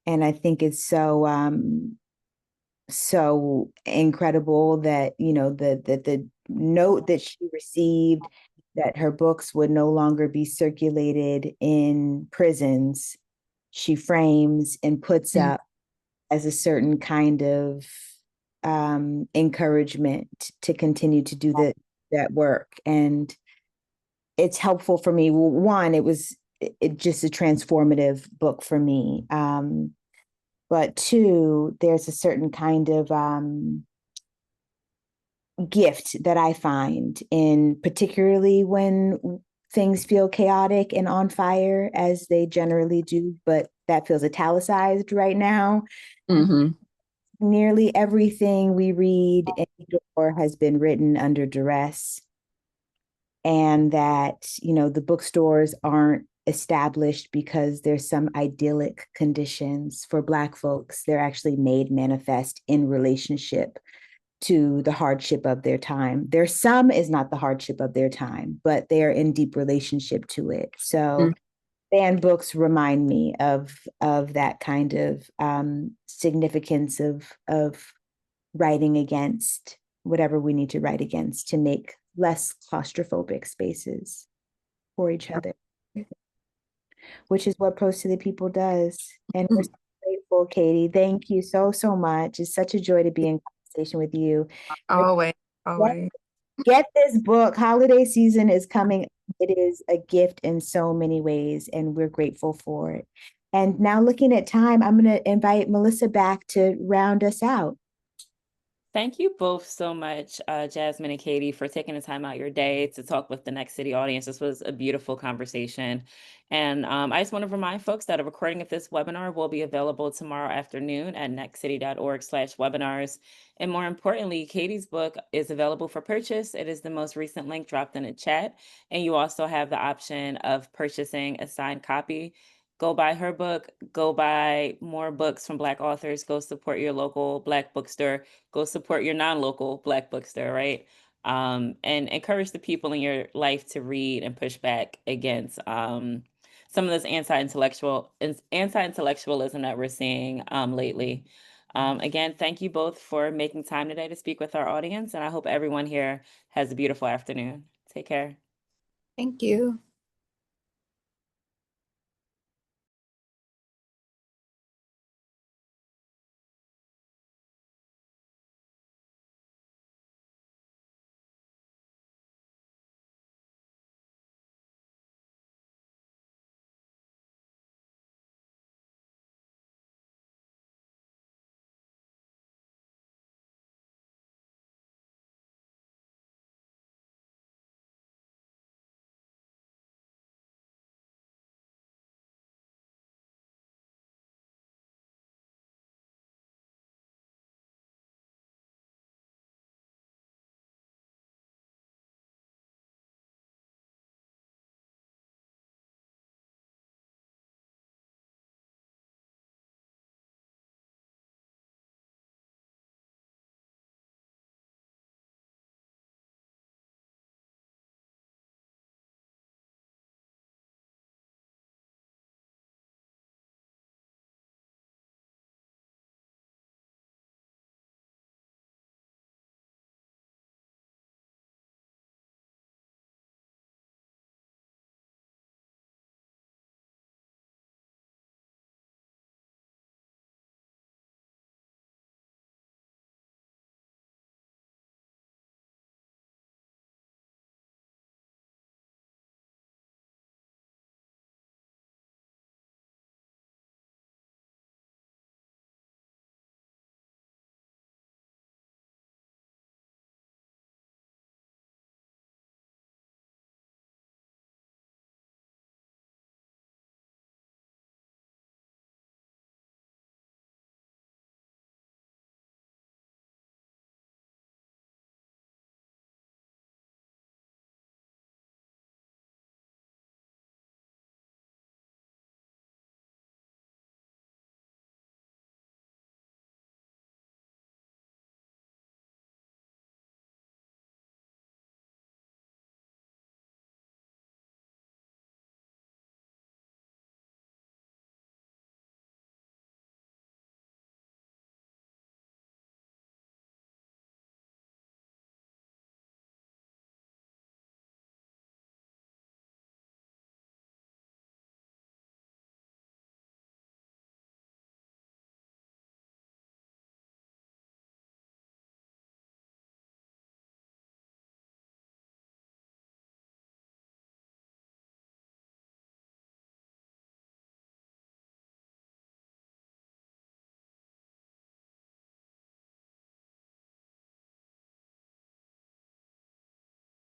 And I think it's so incredible that, you know, the note that she received that her books would no longer be circulated in prisons, she frames and puts Mm. up as a certain kind of encouragement to continue to do that work. And it's helpful for me. Well, one, it just a transformative book for me. But two, there's a certain kind of gift that I find in, particularly when things feel chaotic and on fire, as they generally do, but that feels italicized right now. Mm-hmm. Nearly everything we read in Door has been written under duress, and that, you know, the bookstores aren't established because there's some idyllic conditions for Black folks. They're actually made manifest in relationship to the hardship of their time. Their sum is not the hardship of their time, but they're in deep relationship to it. So banned books remind me of that kind of significance of writing against whatever we need to write against to make less claustrophobic spaces for each other, which is what Prose to the People does. And we're so grateful, Katie. Thank you so, so much. It's such a joy to be in conversation with you. Always, Get, always. get this book. Holiday season is coming. It is a gift in so many ways, and we're grateful for it. And now, looking at time, I'm going to invite Melissa back to round us out. Thank you both so much, Jasmine and Katie, for taking the time out your day to talk with the Next City audience. This was a beautiful conversation. And I just want to remind folks that a recording of this webinar will be available tomorrow afternoon at nextcity.org/webinars. And more importantly, Katie's book is available for purchase. It is the most recent link dropped in the chat. And you also have the option of purchasing a signed copy. Go buy her book, go buy more books from Black authors, go support your local Black bookstore, go support your non-local Black bookstore, right? And encourage the people in your life to read and push back against some of this anti-intellectualism that we're seeing lately. Again, thank you both for making time today to speak with our audience, and I hope everyone here has a beautiful afternoon. Take care. Thank you.